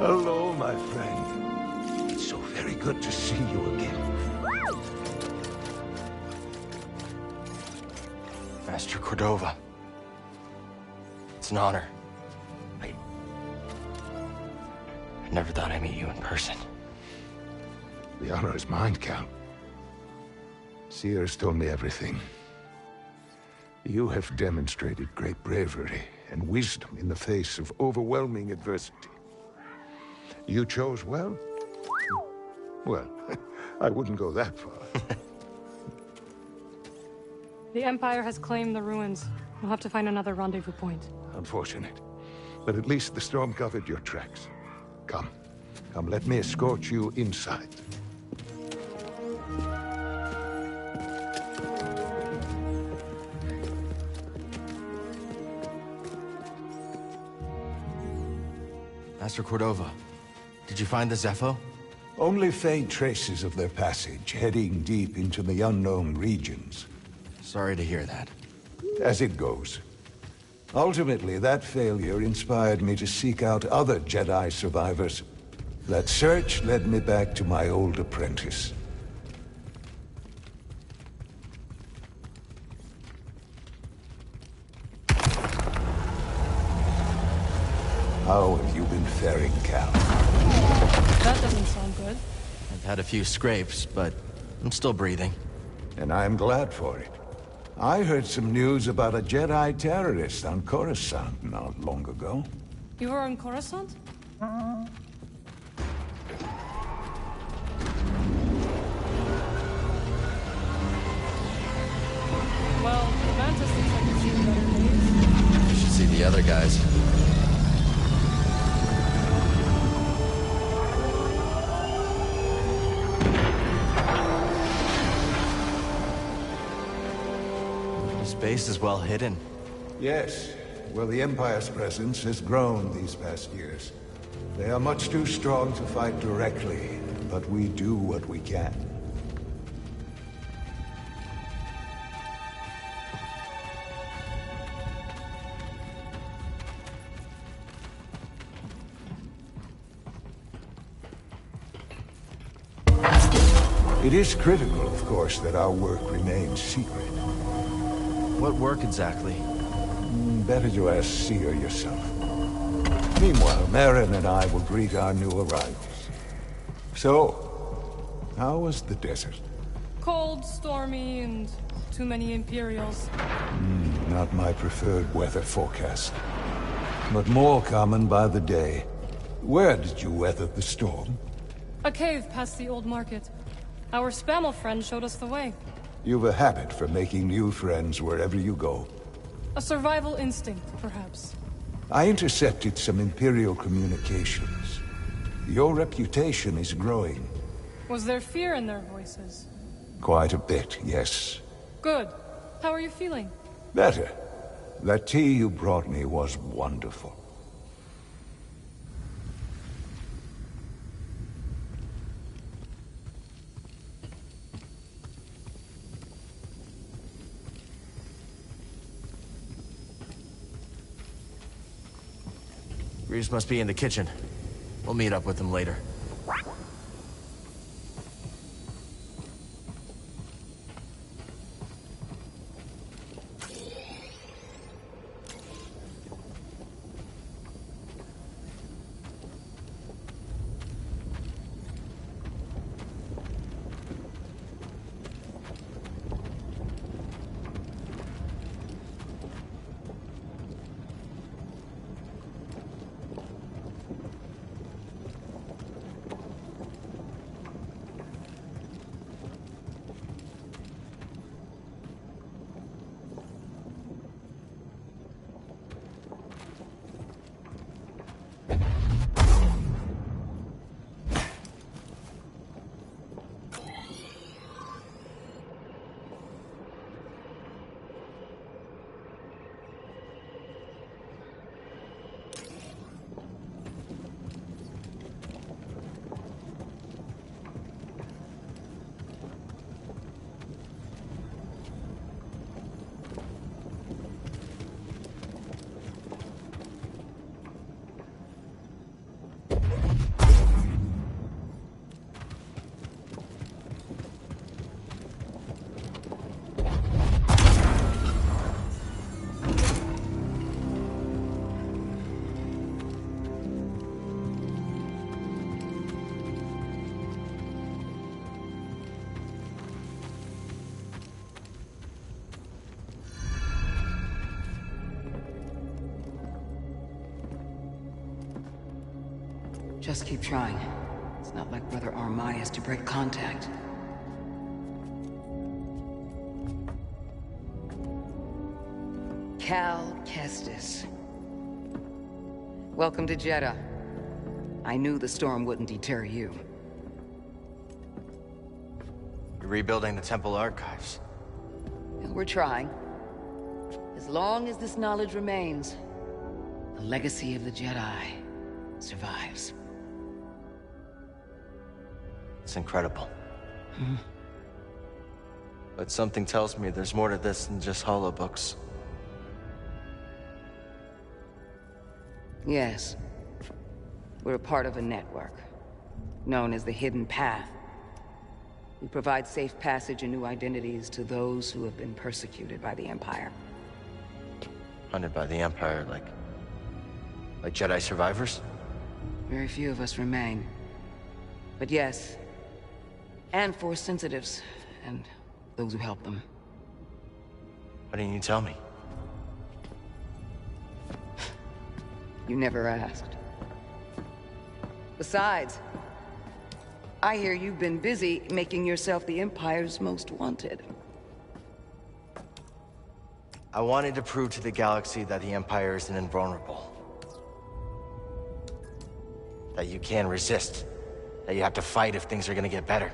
Hello, my friend. It's so very good to see you again. Master Cordova. It's an honor. I never thought I'd meet you in person. The honor is mine, Count. Cere's told me everything. You have demonstrated great bravery and wisdom in the face of overwhelming adversity. You chose well? Well, I wouldn't go that far. The Empire has claimed the ruins. We'll have to find another rendezvous point. Unfortunate. But at least the storm covered your tracks. Come, let me escort you inside. Master Cordova, did you find the Zepho? Only faint traces of their passage, heading deep into the unknown regions. Sorry to hear that. As it goes. Ultimately, that failure inspired me to seek out other Jedi survivors. That search led me back to my old apprentice. How have you been faring, Cal? That doesn't sound good. I've had a few scrapes, but I'm still breathing. And I'm glad for it. I heard some news about a Jedi terrorist on Coruscant not long ago. You were on Coruscant? Well, the Mantis thinks I can see better days. You should see the other guys. This base is well hidden. Yes. Well, the Empire's presence has grown these past years. They are much too strong to fight directly, but we do what we can. It is critical, of course, that our work remains secret. What work exactly? Better to ask Cere yourself. Meanwhile, Merrin and I will greet our new arrivals. So, how was the desert? Cold, stormy, and too many Imperials. Not my preferred weather forecast. But more common by the day. Where did you weather the storm? A cave past the old market. Our Spammel friend showed us the way. You've a habit for making new friends wherever you go. A survival instinct, perhaps. I intercepted some Imperial communications. Your reputation is growing. Was there fear in their voices? Quite a bit, yes. Good. How are you feeling? Better. That tea you brought me was wonderful. Reeves must be in the kitchen. We'll meet up with him later. Just keep trying. It's not like Brother Armai has to break contact. Cal Kestis. Welcome to Jeddah. I knew the storm wouldn't deter you. You're rebuilding the temple archives. And we're trying. As long as this knowledge remains, the legacy of the Jedi survives. It's incredible. But something tells me there's more to this than just holobooks. Yes. We're a part of a network, known as the Hidden Path. We provide safe passage and new identities to those who have been persecuted by the Empire. Hunted by the Empire, like Jedi survivors? Very few of us remain. But yes, and Force sensitives, and those who help them. Why didn't you tell me? You never asked. Besides, I hear you've been busy making yourself the Empire's most wanted. I wanted to prove to the galaxy that the Empire isn't invulnerable. That you can resist. That you have to fight if things are gonna get better.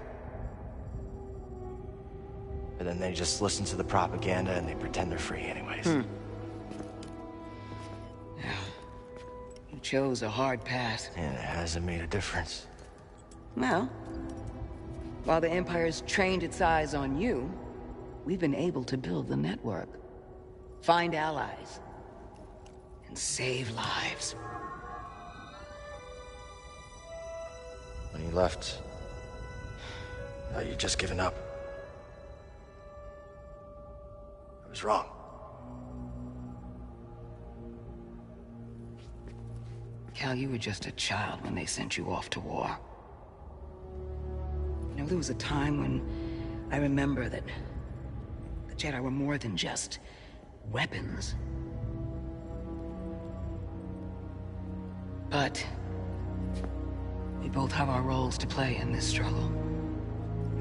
But then they just listen to the propaganda and they pretend they're free anyways. You chose a hard path. And it hasn't made a difference. Well, while the Empire's trained its eyes on you, we've been able to build the network. Find allies. And save lives. When you left, now you've just given up. I was wrong. Cal, you were just a child when they sent you off to war. You know, there was a time when I remember that the Jedi were more than just weapons. But we both have our roles to play in this struggle.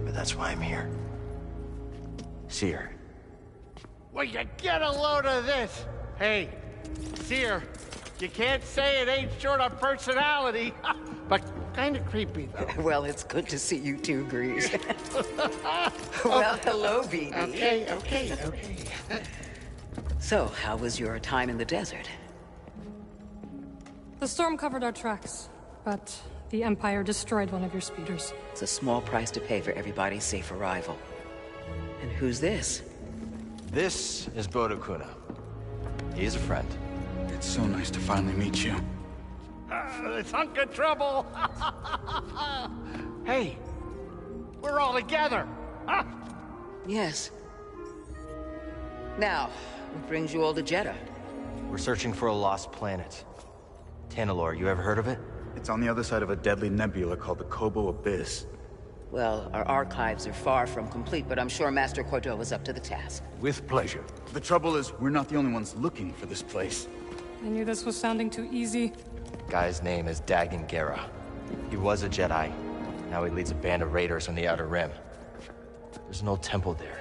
But that's why I'm here. Cere. Will you get a load of this? Hey, Cere, you can't say it ain't short of personality, but kind of creepy, though. Well, it's good to see you too, Grease. Well, hello, BD. Okay. So, how was your time in the desert? The storm covered our tracks, but the Empire destroyed one of your speeders. It's a small price to pay for everybody's safe arrival. And who's this? This is Bodo Kuna. He's a friend. It's so nice to finally meet you. This hunk of trouble. Hey, we're all together. Huh? Yes. Now, what brings you all to Jeddah? We're searching for a lost planet. Tanalorr, you ever heard of it? It's on the other side of a deadly nebula called the Kobo Abyss. Well, our archives are far from complete, but I'm sure Master Cordova's up to the task. With pleasure. The trouble is, we're not the only ones looking for this place. I knew this was sounding too easy. Guy's name is Dagan Gera. He was a Jedi. Now he leads a band of raiders on the Outer Rim. There's an old temple there.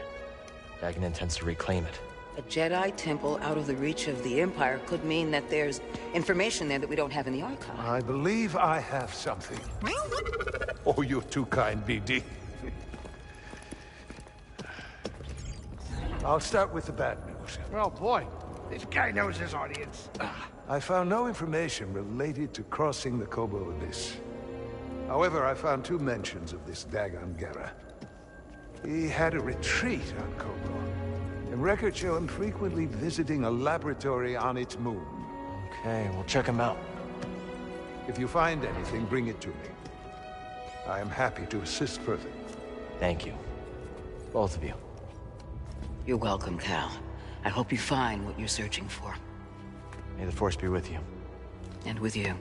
Dagan intends to reclaim it. A Jedi temple out of the reach of the Empire could mean that there's information there that we don't have in the archive. I believe I have something. Oh, you're too kind, BD. I'll start with the bad news. Well, boy, this guy knows his audience. I found no information related to crossing the Kobo Abyss. However, I found two mentions of this Dagan Gera. He had a retreat on Kobo, and records show him frequently visiting a laboratory on its moon. Okay, we'll check him out. If you find anything, bring it to me. I am happy to assist further. Thank you. Both of you. You're welcome, Cal. I hope you find what you're searching for. May the Force be with you. And with you.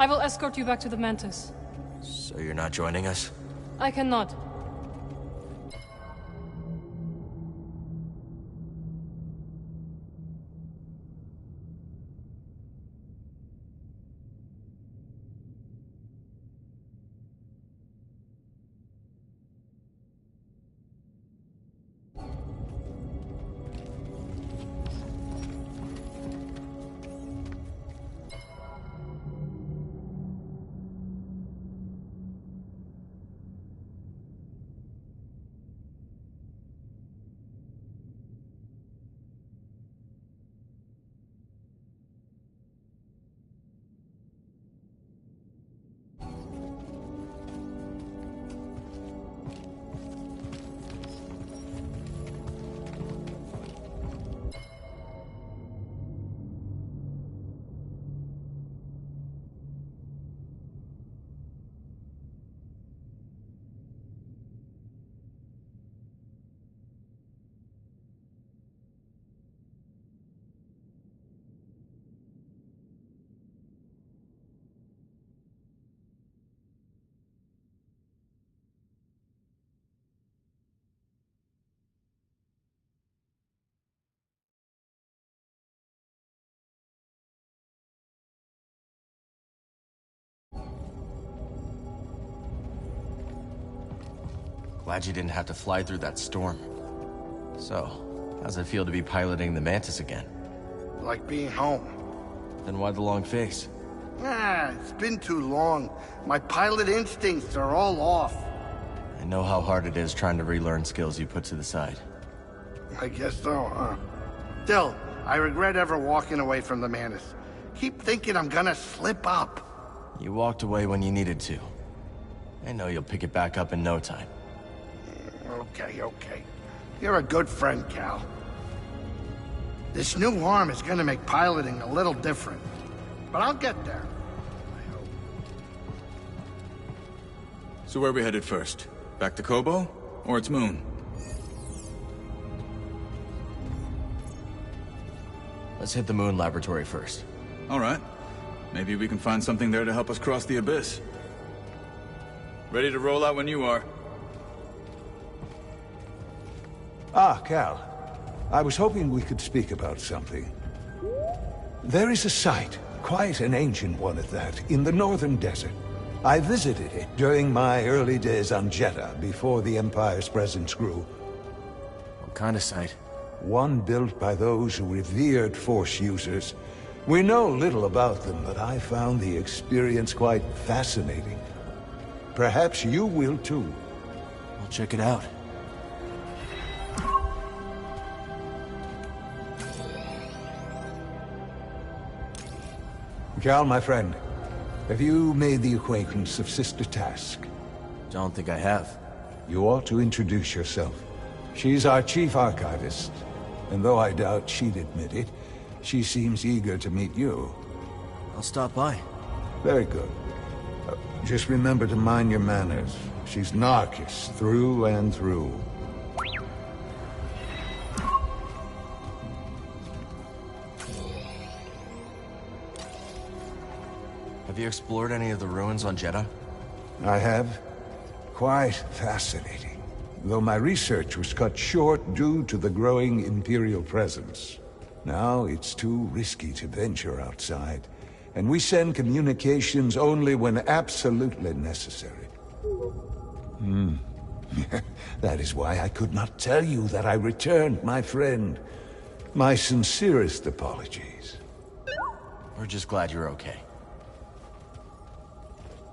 I will escort you back to the Mantis. So you're not joining us? I cannot. Glad you didn't have to fly through that storm. So, how's it feel to be piloting the Mantis again? Like being home. Then why the long face? It's been too long. My pilot instincts are all off. I know how hard it is trying to relearn skills you put to the side. I guess so, huh? Still, I regret ever walking away from the Mantis. Keep thinking I'm gonna slip up. You walked away when you needed to. I know you'll pick it back up in no time. Okay. You're a good friend, Cal. This new arm is gonna make piloting a little different. But I'll get there. I hope. So where are we headed first? Back to Kobo? Or its moon? Let's hit the moon laboratory first. Alright. Maybe we can find something there to help us cross the abyss. Ready to roll out when you are. Ah, Cal. I was hoping we could speak about something. There is a site, quite an ancient one at that, in the northern desert. I visited it during my early days on Jeddah, before the Empire's presence grew. What kind of site? One built by those who revered Force users. We know little about them, but I found the experience quite fascinating. Perhaps you will too. We'll check it out. Cal, my friend, have you made the acquaintance of Sister Task? Don't think I have. You ought to introduce yourself. She's our chief archivist, and though I doubt she'd admit it, she seems eager to meet you. I'll stop by. Very good. Just remember to mind your manners. She's Narcus, through and through. Have you explored any of the ruins on Jeddah? I have. Quite fascinating. Though my research was cut short due to the growing Imperial presence. Now it's too risky to venture outside, and we send communications only when absolutely necessary. That is why I could not tell you that I returned, my friend. My sincerest apologies. We're just glad you're okay.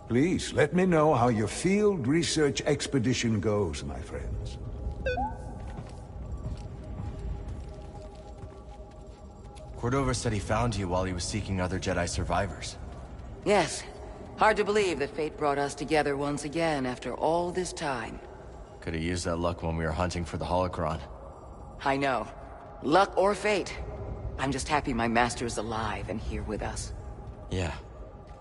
Please, let me know how your field research expedition goes, my friends. Cordova said he found you while he was seeking other Jedi survivors. Yes. Hard to believe that fate brought us together once again after all this time. Could have used that luck when we were hunting for the holocron. I know. Luck or fate. I'm just happy my master is alive and here with us. Yeah.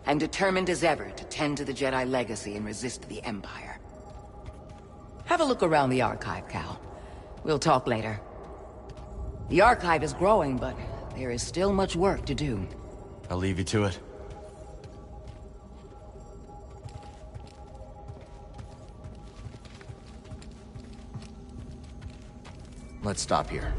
And determined as ever to tend to the Jedi legacy and resist the Empire. Have a look around the archive, Cal. We'll talk later. The archive is growing, but there is still much work to do. I'll leave you to it. Let's stop here.